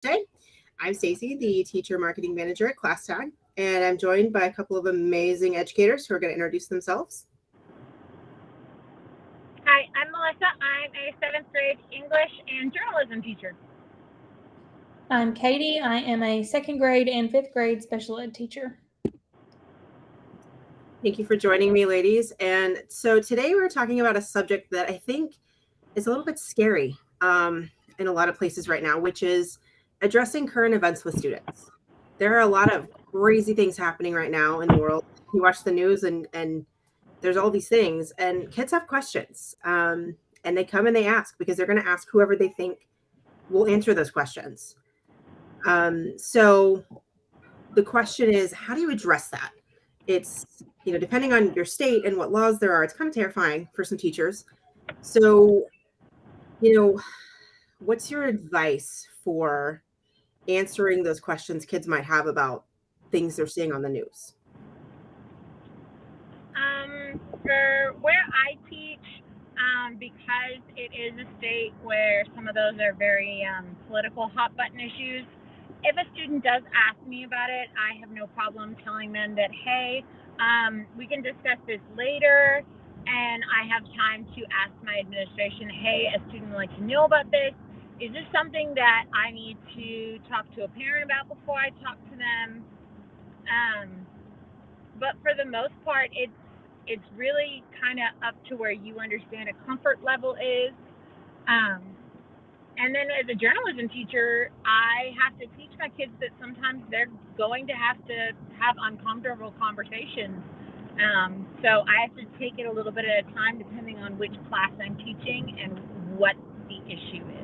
Day. I'm Stacy, the Teacher Marketing Manager at ClassTag, and I'm joined by a couple of amazing educators who are going to introduce themselves. Hi, I'm Melissa. I'm a 7th grade English and journalism teacher. I'm Katie. I am a 2nd grade and 5th grade special ed teacher. Thank you for joining me, ladies. And so today we're talking about a subject that I think is a little bit scary in a lot of places right now, which is addressing current events with students. There are a lot of crazy things happening right now in the world. You watch the news and there's all these things, and kids have questions. And they come and they ask because they're going to ask whoever they think will answer those questions. So the question is, how do you address that? It's, depending on your state and what laws there are, it's kind of terrifying for some teachers. So, what's your advice for answering those questions kids might have about things they're seeing on the news? For where I teach, because it is a state where some of those are very political hot button issues, if a student does ask me about it, I have no problem telling them that, hey, we can discuss this later, and I have time to ask my administration, hey, a student would like to know about this. Is this something that I need to talk to a parent about before I talk to them? But for the most part, it's really kind of up to where you understand a comfort level is. And then as a journalism teacher, I have to teach my kids that sometimes they're going to have uncomfortable conversations. So I have to take it a little bit at a time depending on which class I'm teaching and what the issue is.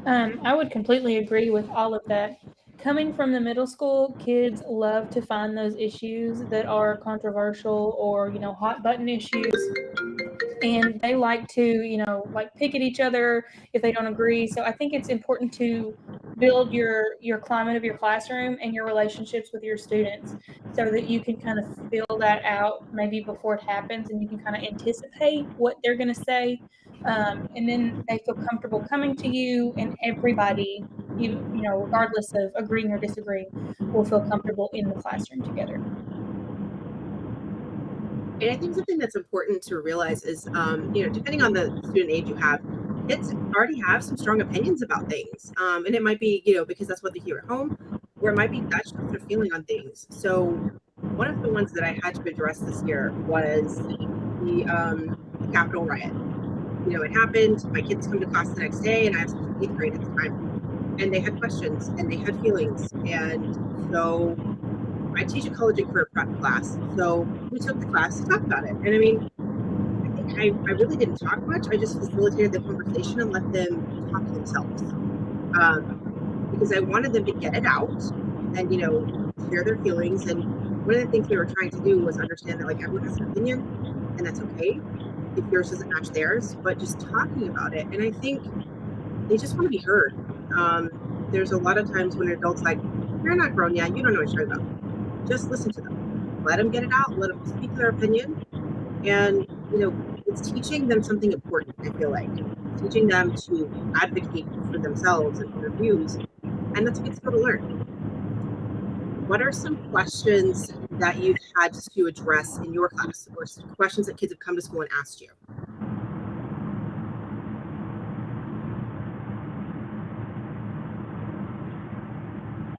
I would completely agree with all of that. Coming from the middle school, kids love to find those issues that are controversial or, hot button issues. And they like to, pick at each other if they don't agree. So I think it's important to build your climate of your classroom and your relationships with your students so that you can kind of fill that out maybe before it happens, and you can kind of anticipate what they're going to say. And then they feel comfortable coming to you, and everybody, regardless of agreeing or disagreeing, will feel comfortable in the classroom together. And I think something that's important to realize is, depending on the student age you have, kids already have some strong opinions about things. And it might be, because that's what they hear at home, or it might be that's just their feeling on things. So one of the ones that I had to address this year was the Capitol riot. It happened. My kids come to class the next day, and I have 8th grade at the time. And they had questions and they had feelings. And so I teach a college and career prep class. So we took the class to talk about it. And I mean, I think I really didn't talk much. I just facilitated the conversation and let them talk to themselves. Because I wanted them to get it out and, share their feelings. And one of the things we were trying to do was understand that, everyone has an opinion, and that's okay if yours doesn't match theirs, but just talking about it. And I think they just want to be heard. There's a lot of times when adults you're not grown yet, you don't know what you're talking about. Just listen to them. Let them get it out. Let them speak their opinion. And, it's teaching them something important, I feel like. Teaching them to advocate for themselves and for their views. And that's a good skill to learn. What are some questions that you've had to address in your class, or questions that kids have come to school and asked you?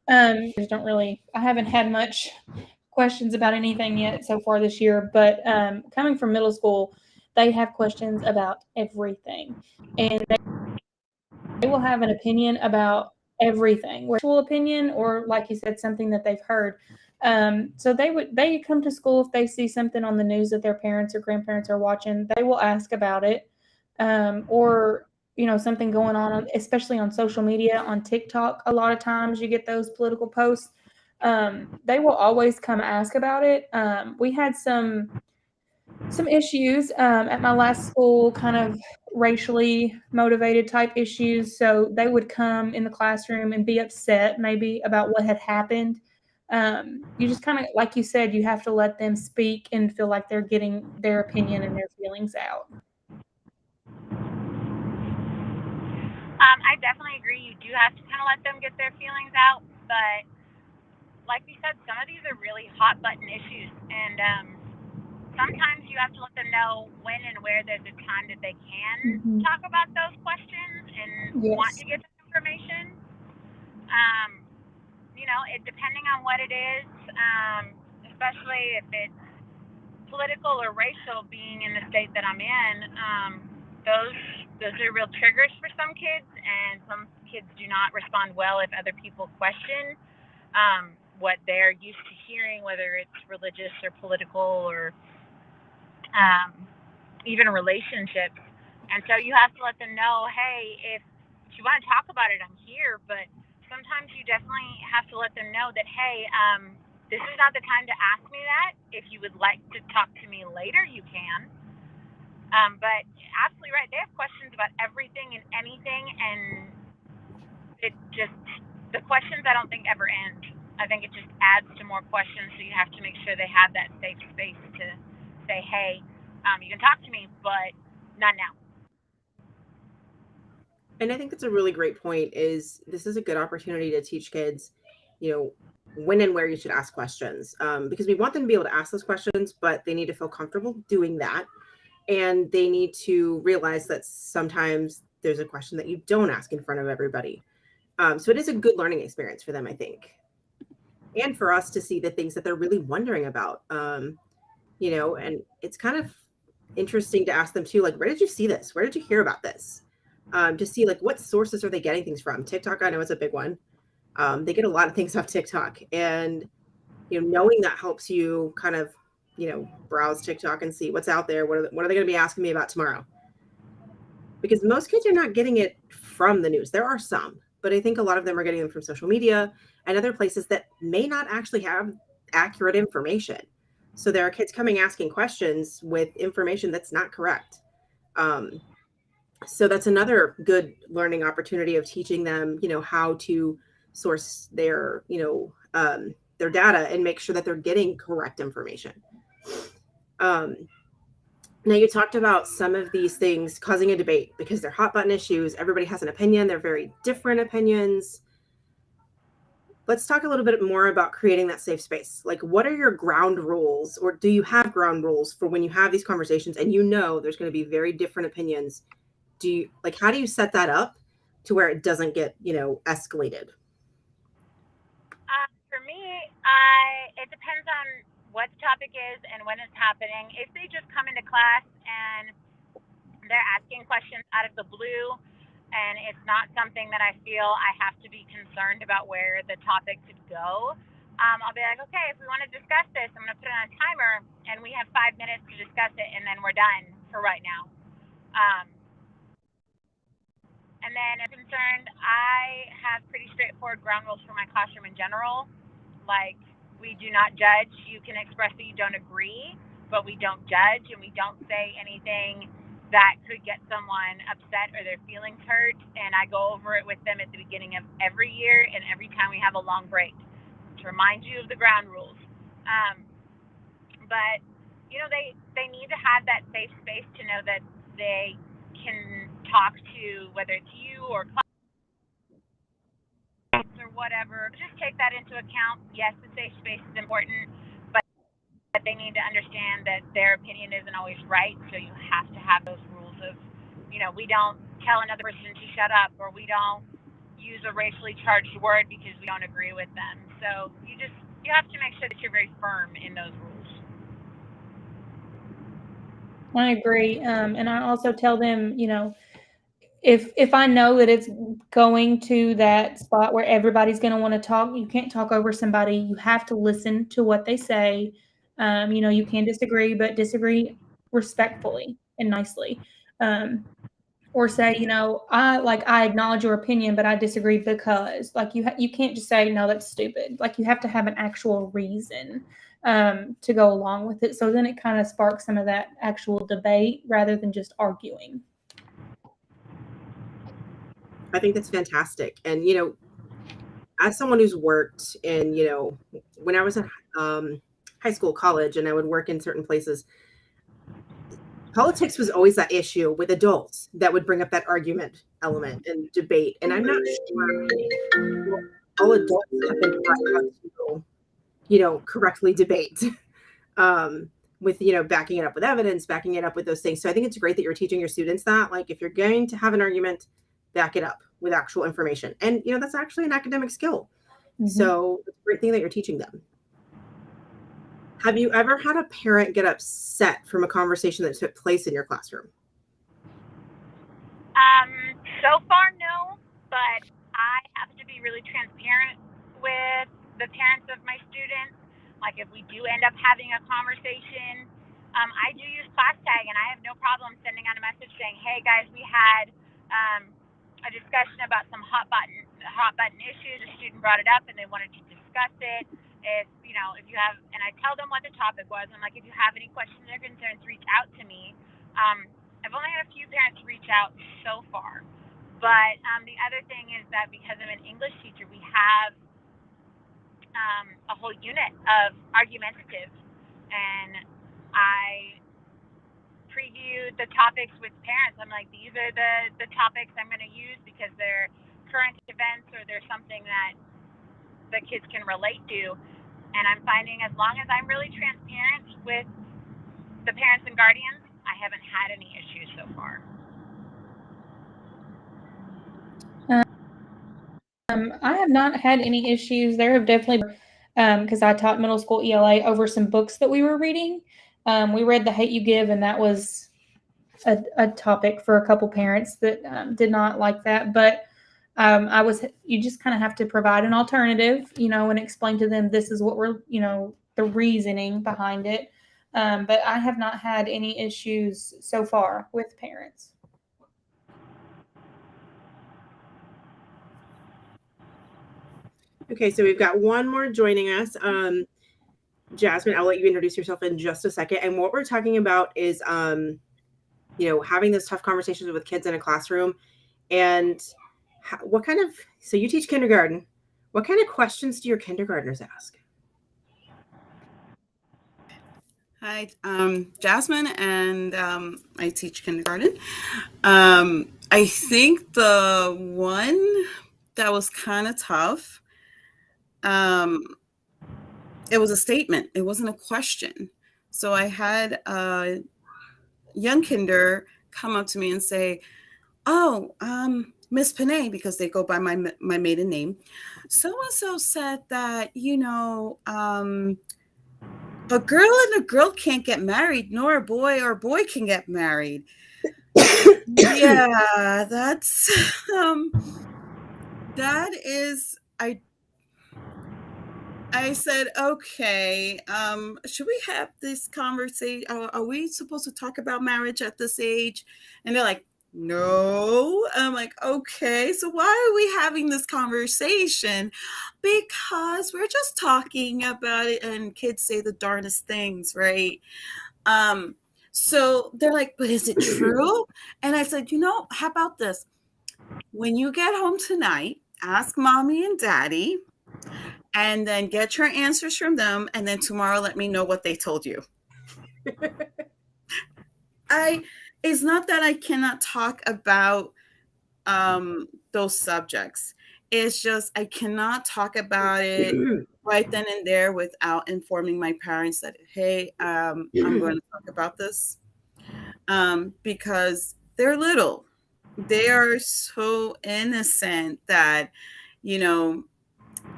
I haven't had much questions about anything yet so far this year, but coming from middle school, they have questions about everything, and they will have an opinion about everything, whether it's opinion or, like you said, something that they've heard. So they come to school if they see something on the news that their parents or grandparents are watching. They will ask about it, or something going on, especially on social media, on TikTok. A lot of times you get those political posts. They will always come ask about it. We had some issues at my last school, kind of racially motivated type issues. So they would come in the classroom and be upset maybe about what had happened. You just kind of, like you said, you have to let them speak and feel like they're getting their opinion and their feelings out. I definitely agree. You do have to kind of let them get their feelings out, but like we said, some of these are really hot button issues, and sometimes you have to let them know when and where there's a time that they can Mhm. talk about those questions and want Yes. to get that information. It depending on what it is, especially if it's political or racial, being in the state that I'm in, those are real triggers for some kids, and some kids do not respond well if other people question what they're used to hearing, whether it's religious or political or um, even relationships. And so you have to let them know, hey, if you want to talk about it, I'm here. But sometimes you definitely have to let them know that, hey, this is not the time to ask me that. If you would like to talk to me later, you can. But absolutely right. They have questions about everything and anything, and it just, the questions I don't think ever end. I think it just adds to more questions, so you have to make sure they have that safe space to say, hey, you can talk to me, but not now. And I think that's a really great point. Is this is a good opportunity to teach kids, you know, when and where you should ask questions, because we want them to be able to ask those questions, but they need to feel comfortable doing that, and they need to realize that sometimes there's a question that you don't ask in front of everybody. So it is a good learning experience for them, I think, and for us to see the things that they're really wondering about. And it's kind of interesting to ask them too, like, where did you see this? Where did you hear about this? To see like what sources are they getting things from. TikTok, I know, it's a big one. They get a lot of things off TikTok, and knowing that helps you kind of browse TikTok and see what's out there. What are they going to be asking me about tomorrow? Because most kids are not getting it from the news. There are some, but I think a lot of them are getting them from social media and other places that may not actually have accurate information. So there are kids coming asking questions with information that's not correct. Um, so that's another good learning opportunity of teaching them, how to source their data and make sure that they're getting correct information. Um, Now, you talked about some of these things causing a debate because they're hot button issues. Everybody has an opinion. They're very different opinions. Let's talk a little bit more about creating that safe space. Like, what are your ground rules, or do you have ground rules for when you have these conversations and there's going to be very different opinions? How do you set that up to where it doesn't get, escalated? For me, it depends on what the topic is and when it's happening. If they just come into class and they're asking questions out of the blue, and it's not something that I feel I have to be concerned about where the topic could go, I'll be like, okay, if we want to discuss this, I'm going to put it on a timer, and we have 5 minutes to discuss it, and then we're done for right now. And then I'm concerned, I have pretty straightforward ground rules for my classroom in general. Like, we do not judge. You can express that you don't agree, but we don't judge, and we don't say anything that could get someone upset or their feelings hurt. And I go over it with them at the beginning of every year and every time we have a long break to remind you of the ground rules. But they need to have that safe space to know that they can talk to, whether it's you or clients or whatever. Just take that into account. Yes, the safe space is important, but they need to understand that their opinion isn't always right. So you have to have those rules of, we don't tell another person to shut up, or we don't use a racially charged word because we don't agree with them. So you have to make sure that you're very firm in those rules. I agree. And I also tell them, if I know that it's going to that spot where everybody's going to want to talk, you can't talk over somebody. You have to listen to what they say. You can disagree, but disagree respectfully and nicely. Or say, I acknowledge your opinion, but I disagree because, like, you can't just say, no, that's stupid. Like, you have to have an actual reason to go along with it. So then it kind of sparks some of that actual debate rather than just arguing. I think that's fantastic. And, as someone who's worked in, when I was in high school, college, and I would work in certain places, politics was always that issue with adults that would bring up that argument element and debate. And I'm not sure all adults have been taught how to, correctly debate. With backing it up with evidence, backing it up with those things. So I think it's great that you're teaching your students that, like, if you're going to have an argument, back it up with actual information. And that's actually an academic skill. Mhm. So it's a great thing that you're teaching them. Have you ever had a parent get upset from a conversation that took place in your classroom? So far, no, but I have to be really transparent with the parents of my students. Like, if we do end up having a conversation, I do use class tag, and I have no problem sending out a message saying, "Hey guys, we had a discussion about some hot button issues. A student brought it up, and they wanted to discuss it. If you have," and I tell them what the topic was. I'm like, "If you have any questions or concerns, reach out to me." I've only had a few parents reach out so far. But the other thing is that because I'm an English teacher, we have a whole unit of argumentative, and I preview the topics with parents. I'm like, these are the topics I'm going to use because they're current events or they're something that the kids can relate to. And I'm finding as long as I'm really transparent with the parents and guardians, I haven't had any issues so far. I have not had any issues. There have definitely, because I taught middle school ELA over some books that we were reading. We read The Hate You Give, and that was a topic for a couple parents that did not like that. But you just kind of have to provide an alternative, and explain to them this is what we're, the reasoning behind it. But I have not had any issues so far with parents. Okay, so we've got one more joining us. Jasmine, I'll let you introduce yourself in just a second. And what we're talking about is, having those tough conversations with kids in a classroom. And so you teach kindergarten. What kind of questions do your kindergartners ask? Hi, Jasmine, and I teach kindergarten. I think the one that was kind of tough, it was a statement. It wasn't a question. So I had a young kinder come up to me and say, "Oh, Miss Panay," because they go by my maiden name. So-and-so said that, a girl and a girl can't get married, nor a boy or a boy can get married. Yeah, that's that is I said, okay, should we have this conversation? Are we supposed to talk about marriage at this age? And they're like, no. I'm like, okay, so why are we having this conversation? Because we're just talking about it, and kids say the darndest things, right? So they're like, but is it true? And I said, how about this? When you get home tonight, ask mommy and daddy, and then get your answers from them, and then tomorrow let me know what they told you. It's not that I cannot talk about those subjects. It's just I cannot talk about it right then and there without informing my parents that, hey, I'm going to talk about this, because they're little. They are so innocent that,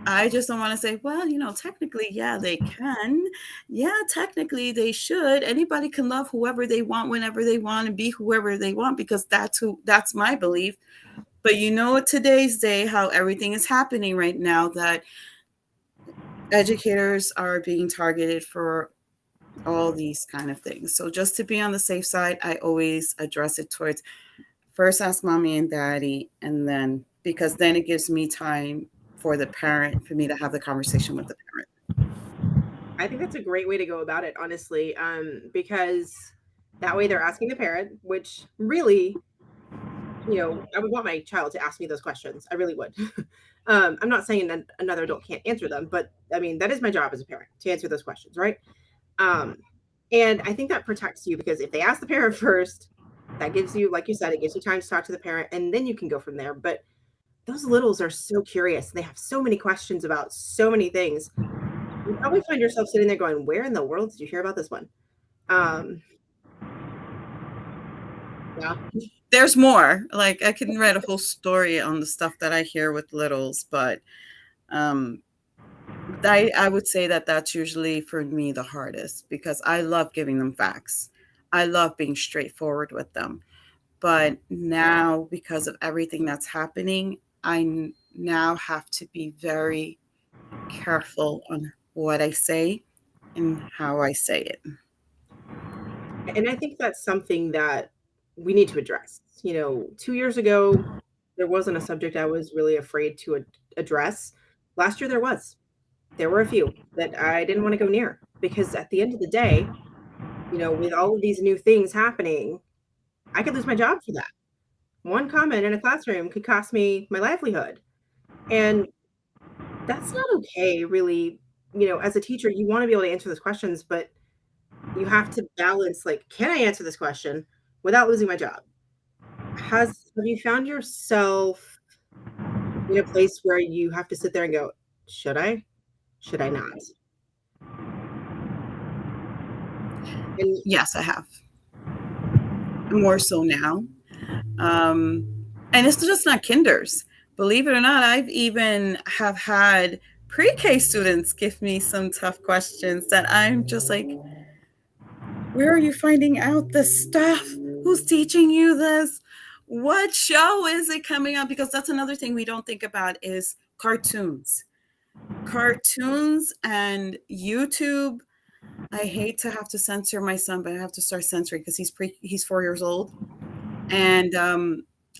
I just don't want to say, well, technically, yeah, they can. Yeah, technically they should. Anybody can love whoever they want, whenever they want, and be whoever they want, because that's my belief. But today's day, how everything is happening right now, that educators are being targeted for all these kind of things. So just to be on the safe side, I always address it towards first ask mommy and daddy, and then, because then it gives me time for me to have the conversation with the parent. I think that's a great way to go about it, honestly, because that way they're asking the parent, which really, I would want my child to ask me those questions. I really would. I'm not saying that another adult can't answer them, but I mean, that is my job as a parent, to answer those questions, right? And I think that protects you because if they ask the parent first, that gives you, like you said, it gives you time to talk to the parent and then you can go from there. But those littles are so curious. They have so many questions about so many things. You probably find yourself sitting there going, where in the world did you hear about this one? Um, yeah. There's more. Like I can write a whole story on the stuff that I hear with littles, but um, I would say that that's usually for me the hardest because I love giving them facts. I love being straightforward with them. But now, because of everything that's happening, now have to be very careful on what I say and how I say it. And I think that's something that we need to address. 2 years ago, there wasn't a subject I was really afraid to address. Last year, there was. There were a few that I didn't want to go near because at the end of the day, with all of these new things happening, I could lose my job for that. One comment in a classroom could cost me my livelihood. And that's not okay, really. As a teacher, you want to be able to answer those questions, but you have to balance like, can I answer this question without losing my job? Have you found yourself in a place where you have to sit there and go, should I? Should I not? And Yes, I have. More so now. And it's just not kinders. Believe it or not, I've even have had pre-K students give me some tough questions that I'm just like, where are you finding out this stuff? Who's teaching you this? What show is it coming on? Because that's another thing we don't think about is cartoons. Cartoons and YouTube. I hate to have to censor my son, but I have to start censoring because he's 4 years old. And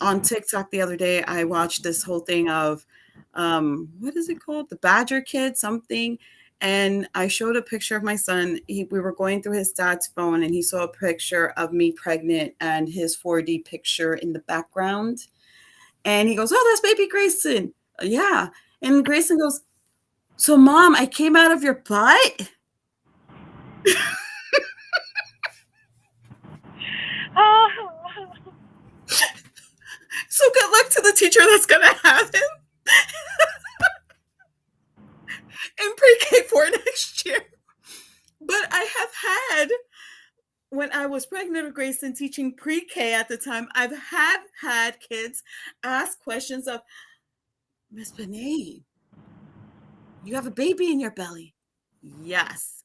on TikTok the other day, I watched this whole thing of what is it called? The Badger Kid, something. And I showed a picture of my son. We were going through his dad's phone, and he saw a picture of me pregnant and his 4D picture in the background. And he goes, "Oh, that's baby Grayson." Yeah. And Grayson goes, "So, Mom, I came out of your butt?" Oh. So good luck to the teacher that's going to have him in pre-K for next year. But I have had, when I was pregnant with Grayson teaching pre-K at the time, I've had kids ask questions of, "Miss Benet, you have a baby in your belly?" "Yes."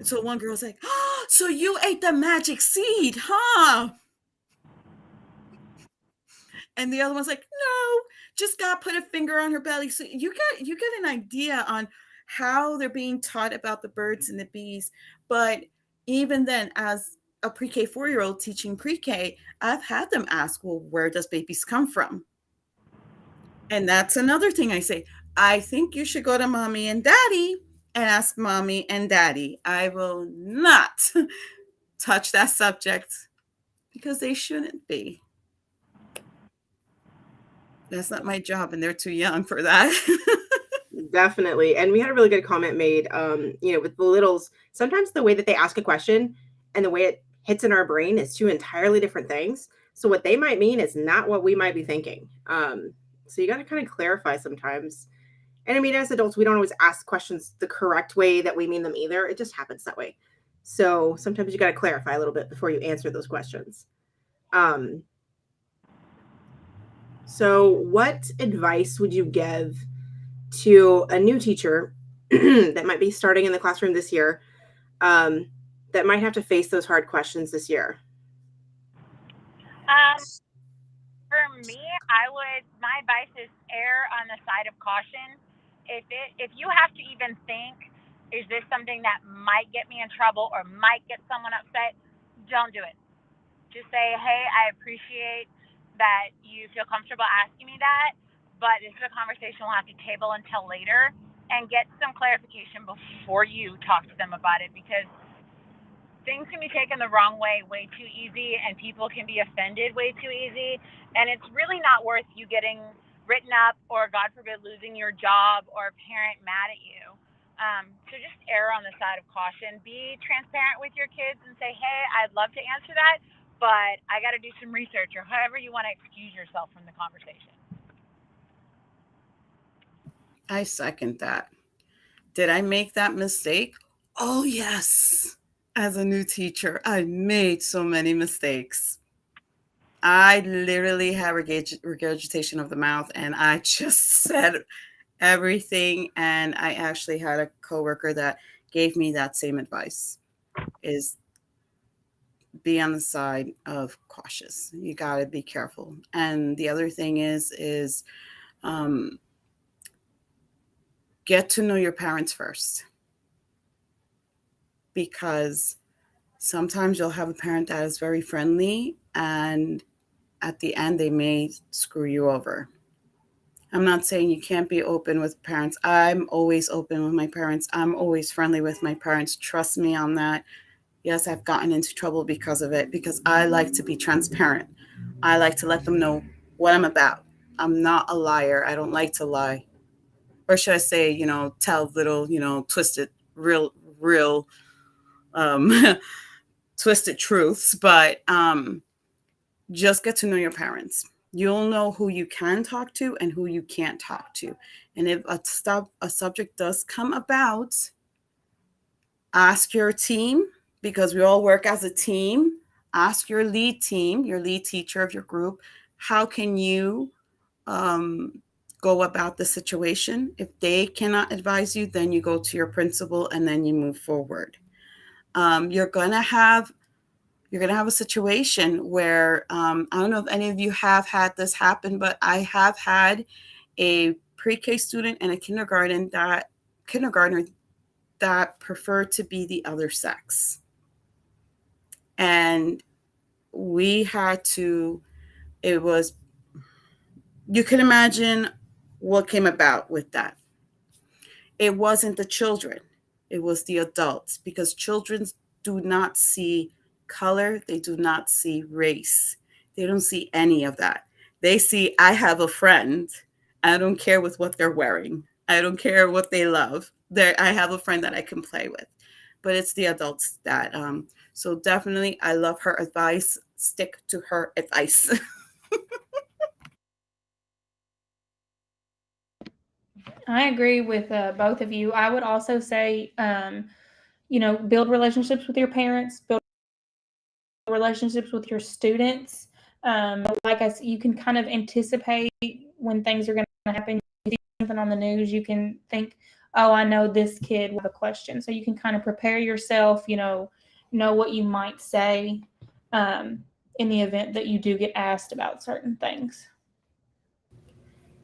So one girl's like, "Oh, so you ate the magic seed, huh?" And the other one's like, "No, just God put a finger on her belly." So you get an idea on how they're being taught about the birds and the bees. But even then, as a pre-K 4-year-old teaching pre-K, I've had them ask, "Well, where does babies come from?" And that's another thing I say. I think you should go to mommy and daddy and ask mommy and daddy. I will not touch that subject because they shouldn't be. That's not my job, and they're too young for that. definitely. And we had a really good comment made, with the littles. Sometimes the way that they ask a question and the way it hits in our brain is two entirely different things. So what they might mean is not what we might be thinking. So you got to kind of clarify sometimes. And I mean, as adults, we don't always ask questions the correct way that we mean them either. It just happens that way. So sometimes you got to clarify a little bit before you answer those questions. Um, so what advice would you give to a new teacher that might be starting in the classroom this year, that might have to face those hard questions this year? Um, for me, my advice is err on the side of caution. If you have to even think, is this something that might get me in trouble or might get someone upset? Don't do it. Just say, hey, I appreciate that you feel comfortable asking me that, but this is a conversation we'll have to table until later and get some clarification before you talk to them about it because things can be taken the wrong way too easy, and people can be offended way too easy. And it's really not worth you getting written up or, God forbid, losing your job or a parent mad at you So just err on the side of caution. Be transparent with your kids and say, hey, I'd love to answer that, but I got to do some research, or however you want to excuse yourself from the conversation. I second that. Did I make that mistake? Oh, yes. As a new teacher, I made so many mistakes. I literally had regurgitation of the mouth, and I just said everything. And I actually had a coworker that gave me that same advice: is be on the side of cautious. You got to be careful. And the other thing is um, get to know your parents first, because sometimes you'll have a parent that is very friendly, and at the end, they may screw you over. I'm not saying you can't be open with parents. I'm always open with my parents. I'm always friendly with my parents. Trust me on that. Yes, I've gotten into trouble because of it, because I like to be transparent. I like to let them know what I'm about. I'm not a liar. I don't like to lie. Or should I say, tell little, twisted, real, um, twisted truths. But just get to know your parents. You'll know who you can talk to and who you can't talk to. And if a subject does come about, ask your team, because we all work as a team. Ask your lead team, your lead teacher of your group, how can you go about the situation? If they cannot advise you, then you go to your principal and then you move forward. You're gonna have a situation where I don't know if any of you have had this happen, but I have had a pre-K student and a kindergartner that preferred to be the other sex. And we had to, you can imagine what came about with that. It wasn't the children, it was the adults, because children do not see color, they do not see race, they don't see any of that. They see, I have a friend, I don't care with what they're wearing, I don't care what they love. I have a friend that I can play with. But it's the adults that, so definitely, I love her advice. Stick to her advice. I agree with both of you. I would also say, build relationships with your parents, build relationships with your students. Like I said, you can kind of anticipate when things are going to happen. You see something on the news, you can think, oh, I know this kid will have a question. So you can kind of prepare yourself, know what you might say in the event that you do get asked about certain things.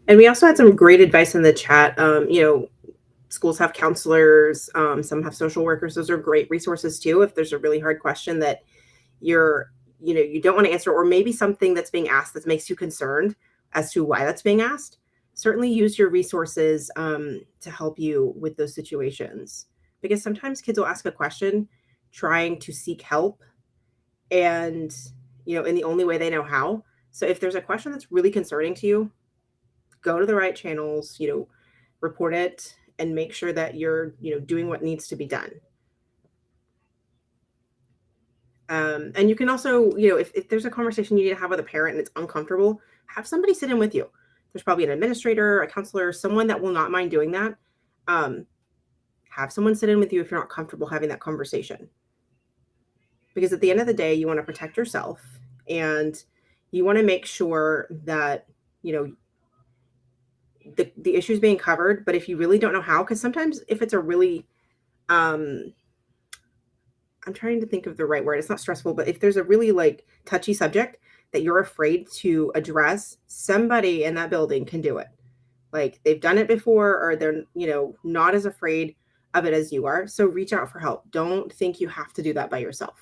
And we also had some great advice in the chat. Schools have counselors, some have social workers. Those are great resources too. If there's a really hard question that you don't want to answer, or maybe something that's being asked that makes you concerned as to why that's being asked, certainly use your resources to help you with those situations. Because sometimes kids will ask a question trying to seek help, and in the only way they know how. So if there's a question that's really concerning to you, go to the right channels, report it, and make sure that you're doing what needs to be done. And you can also, if there's a conversation you need to have with a parent and it's uncomfortable, have somebody sit in with you. There's probably an administrator, a counselor, someone that will not mind doing that. Have someone sit in with you if you're not comfortable having that conversation. Because at the end of the day, you want to protect yourself, and you want to make sure that, the issue is being covered. But if you really don't know how, because sometimes if it's a really, I'm trying to think of the right word. It's not stressful, but if there's a really touchy subject that you're afraid to address, somebody in that building can do it. Like they've done it before, or they're, not as afraid of it as you are. So reach out for help. Don't think you have to do that by yourself.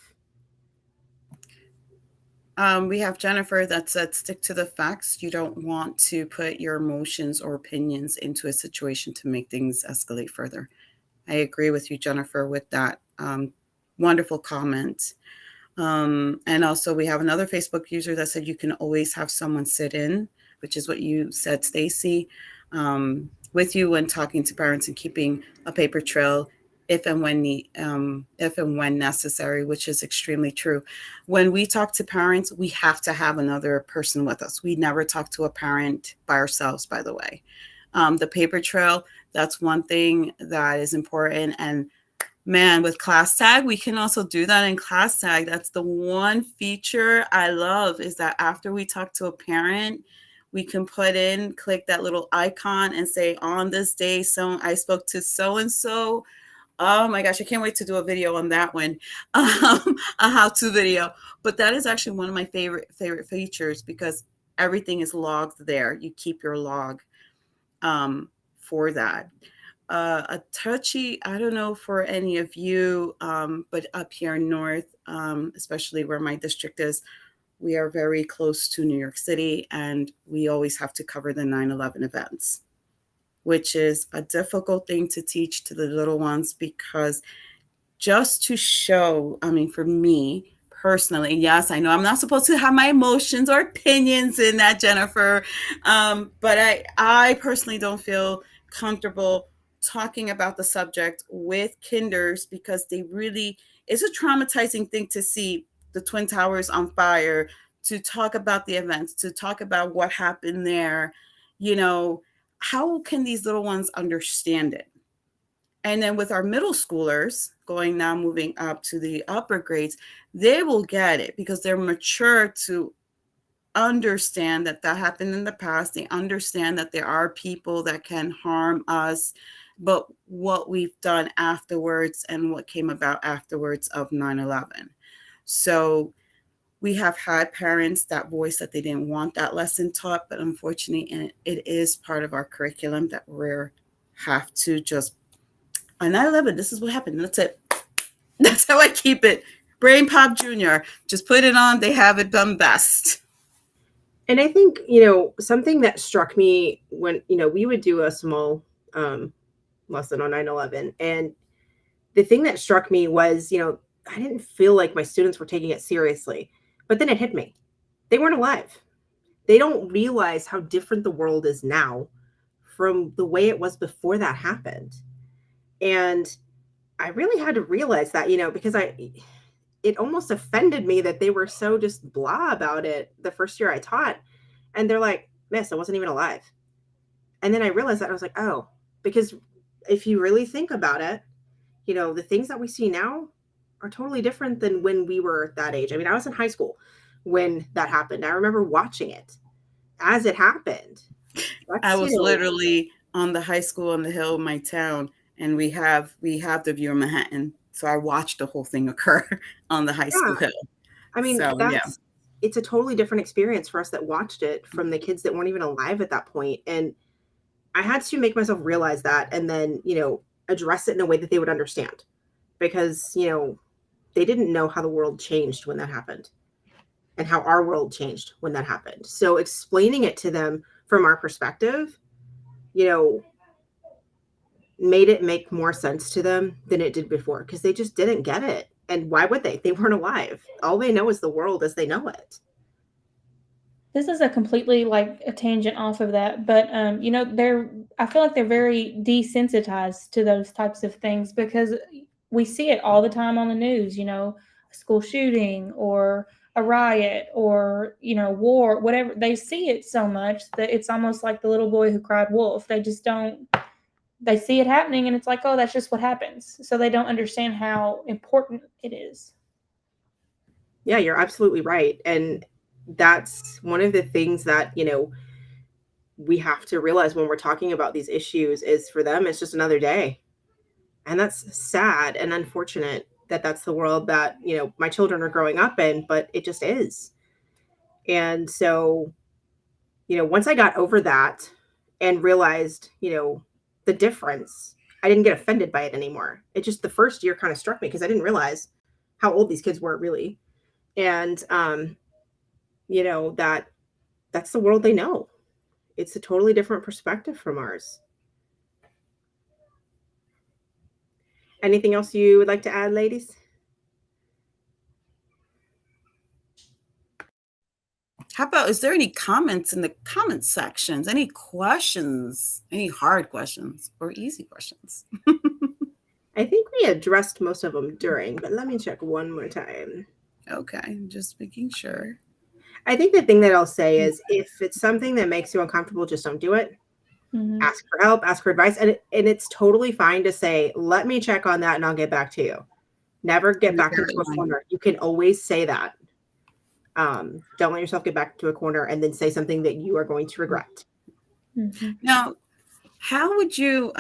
We have Jennifer that said, stick to the facts. You don't want to put your emotions or opinions into a situation to make things escalate further. I agree with you, Jennifer, with that wonderful comment. And also we have another Facebook user that said you can always have someone sit in, which is what you said, Stacy. with you when talking to parents and keeping a paper trail if and when necessary, which is extremely true. When we talk to parents, we have to have another person with us. We never talk to a parent by ourselves, by the way. The paper trail, that's one thing that is important. And man, with class tag, we can also do that in class tag. That's the one feature I love, is that after we talk to a parent, we can click that little icon and say, on this day, so I spoke to so-and-so. Oh my gosh, I can't wait to do a video on that one, a how-to video. But that is actually one of my favorite features, because everything is logged there. You keep your log for that. A touchy, I don't know for any of you, but up here north, especially where my district is, we are very close to New York City, and we always have to cover the 9/11 events, which is a difficult thing to teach to the little ones, because just to show, I mean, for me personally, yes, I know I'm not supposed to have my emotions or opinions in that, Jennifer, but I personally don't feel comfortable talking about the subject with kinders, because it's a traumatizing thing to see the Twin Towers on fire, to talk about the events, to talk about what happened there. How can these little ones understand it? And then with our middle schoolers moving up to the upper grades, they will get it because they're mature to understand that happened in the past. They understand that there are people that can harm us, but what we've done afterwards and what came about afterwards of 9/11. So we have had parents that voice that they didn't want that lesson taught, but unfortunately, it is part of our curriculum that we have to just, on 9/11, this is what happened. That's it. That's how I keep it. Brain Pop Junior. Just put it on. They have it done best. And I think, something that struck me when, we would do a small lesson on 9/11. And the thing that struck me was, I didn't feel like my students were taking it seriously. But then it hit me. They weren't alive. They don't realize how different the world is now from the way it was before that happened. And I really had to realize that, because it almost offended me that they were so just blah about it the first year I taught. And they're like, Miss, I wasn't even alive. And then I realized that I was like, oh, because if you really think about it, the things that we see now are totally different than when we were that age. I mean, I was in high school when that happened. I remember watching it as it happened. I That's, was literally on the high school on the hill in my town, and we have the view of Manhattan. So I watched the whole thing occur on the high school yeah. hill. I mean, So yeah. It's a totally different experience for us that watched it from the kids that weren't even alive at that point. And I had to make myself realize that, and then, address it in a way that they would understand, because, they didn't know how the world changed when that happened and how our world changed when that happened. So explaining it to them from our perspective, made it make more sense to them than it did before, because they just didn't get it. And why would they? They weren't alive. All they know is the world as they know it. This is a completely like a tangent off of that, but I feel like they're very desensitized to those types of things because we see it all the time on the news, a school shooting or a riot or, war, whatever. They see it so much that it's almost like the little boy who cried wolf. They see it happening and it's like, oh, that's just what happens. So they don't understand how important it is. Yeah, you're absolutely right. And that's one of the things that, we have to realize when we're talking about these issues is, for them, it's just another day. And that's sad and unfortunate that that's the world that, my children are growing up in, but it just is. And so, once I got over that and realized, the difference, I didn't get offended by it anymore. It just, the first year kind of struck me because I didn't realize how old these kids were really. And, that's the world they know. It's a totally different perspective from ours. Anything else you would like to add, ladies? How about, is there any comments in the comment sections? Any questions? Any hard questions or easy questions? I think we addressed most of them during, but let me check one more time. Okay, just making sure. I think the thing that I'll say is if it's something that makes you uncomfortable, just don't do it. Mhm. Ask for help, ask for advice. And it's totally fine to say, let me check on that and I'll get back to you. Never get back into a corner. You can always say that. Don't let yourself get back to a corner and then say something that you are going to regret. Mhm. Now, how would you,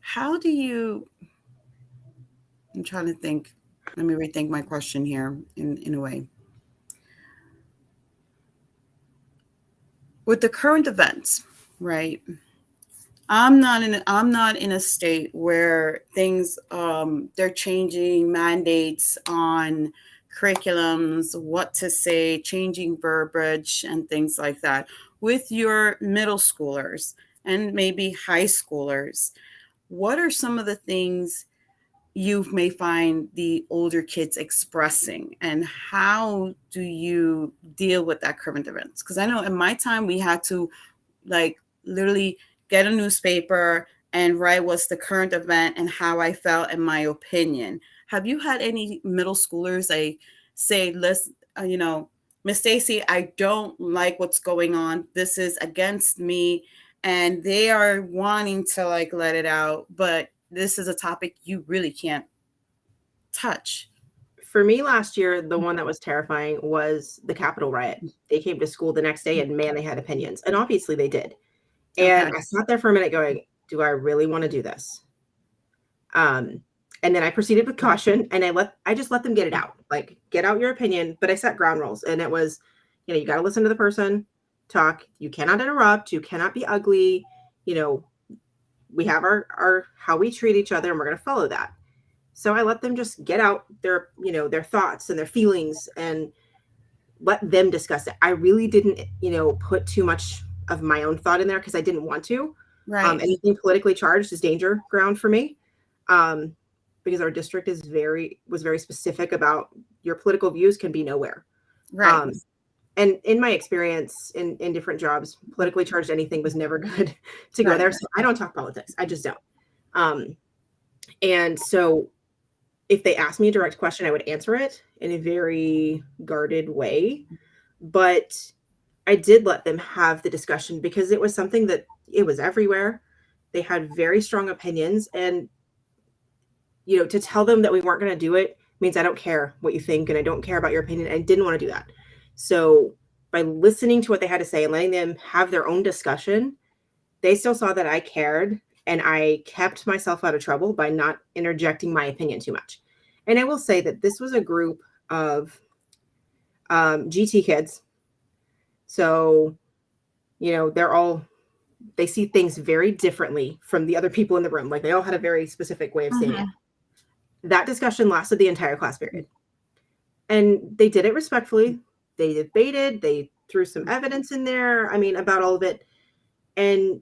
how do you, I'm trying to think, let me rethink my question here in a way. With the current events, right? I'm not in a state where things they're changing mandates on curriculums, what to say, changing verbiage and things like that. With your middle schoolers and maybe high schoolers, what are some of the things you may find the older kids expressing, and how do you deal with that current events? Because I know in my time we had to like literally get a newspaper and write what's the current event and how I felt and my opinion. Have you had any middle schoolers like say, listen, Miss Stacy, I don't like what's going on. This is against me. And they are wanting to like let it out, but this is a topic you really can't touch. For me last year, the one that was terrifying was the Capitol riot. They came to school the next day and man, they had opinions. And obviously they did. And Okay. I sat there for a minute going, do I really want to do this? And then I proceeded with caution and I just let them get it out. Like, get out your opinion. But I set ground rules. And it was, you got to listen to the person talk. You cannot interrupt. You cannot be ugly. We have our how we treat each other and we're going to follow that. So I let them just get out their thoughts and their feelings and let them discuss it. I really didn't, put too much of my own thought in there because I didn't want to. Right. Anything politically charged is danger ground for me, because our district was very specific about your political views can be nowhere. Right. And in my experience in different jobs, politically charged anything was never good to go Right. there. So I don't talk politics. I just don't. And so if they asked me a direct question, I would answer it in a very guarded way. But I did let them have the discussion because it was something that it was everywhere. They had very strong opinions. And, to tell them that we weren't going to do it means I don't care what you think and I don't care about your opinion. I didn't want to do that. So by listening to what they had to say and letting them have their own discussion, they still saw that I cared and I kept myself out of trouble by not interjecting my opinion too much. And I will say that this was a group of GT kids. So, they see things very differently from the other people in the room. Like they all had a very specific way of seeing it. That discussion lasted the entire class period. And they did it respectfully. They debated, they threw some evidence in there, about all of it. And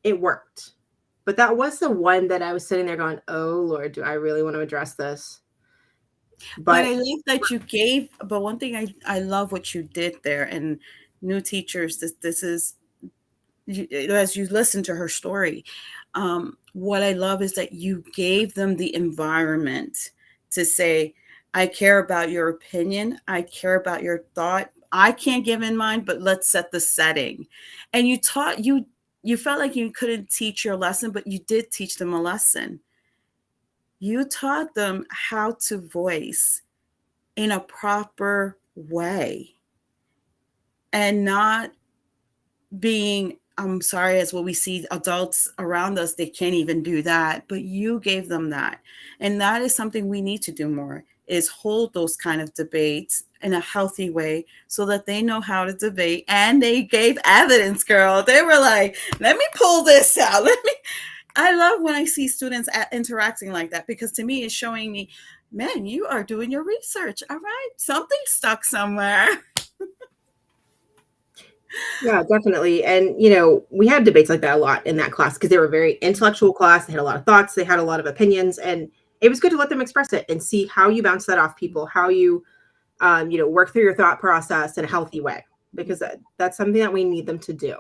it worked. But that was the one that I was sitting there going, oh Lord, do I really want to address this? But I love that you gave, but one thing I love what you did there, and new teachers, this is, as you listen to her story, what I love is that you gave them the environment to say, I care about your opinion. I care about your thought. I can't give in mine, but let's set the setting. And you felt like you couldn't teach your lesson, but you did teach them a lesson. You taught them how to voice in a proper way and not being, I'm sorry, as what we see adults around us, they can't even do that, but you gave them that. And that is something we need to do more, is hold those kind of debates in a healthy way so that they know how to debate. And they gave evidence, girl. They were like, let me pull this out. I love when I see students interacting like that, because to me it's showing me, man, you are doing your research. All right. Something stuck somewhere. Yeah, definitely. And, we had debates like that a lot in that class because they were a very intellectual class. They had a lot of thoughts. They had a lot of opinions. And it was good to let them express it and see how you bounce that off people, how you work through your thought process in a healthy way, because that's something that we need them to do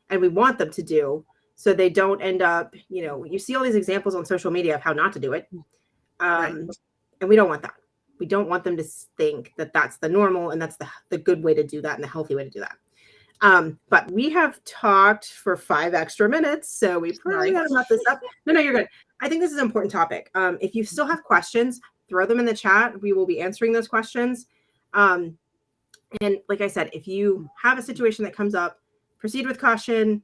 and we want them to do, so they don't end up, you see all these examples on social media of how not to do it. Right. And we don't want that. We don't want them to think that that's the normal and that's the good way to do that and the healthy way to do that. But we have talked for 5 extra minutes, so we probably got to wrap this up. No, you're good. I think this is an important topic. If you still have questions, throw them in the chat. We will be answering those questions. And like I said, if you have a situation that comes up, proceed with caution.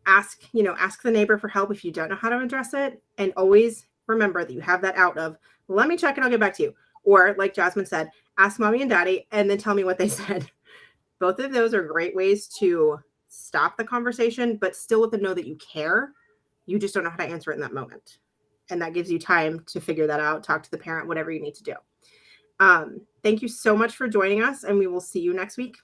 Ask the neighbor for help if you don't know how to address it. And always remember that you have that out of, let me check and I'll get back to you. Or like Jasmine said, ask mommy and daddy and then tell me what they said. Both of those are great ways to stop the conversation, but still let them know that you care. You just don't know how to answer it in that moment. And that gives you time to figure that out, talk to the parent, whatever you need to do. Thank you so much for joining us, and we will see you next week.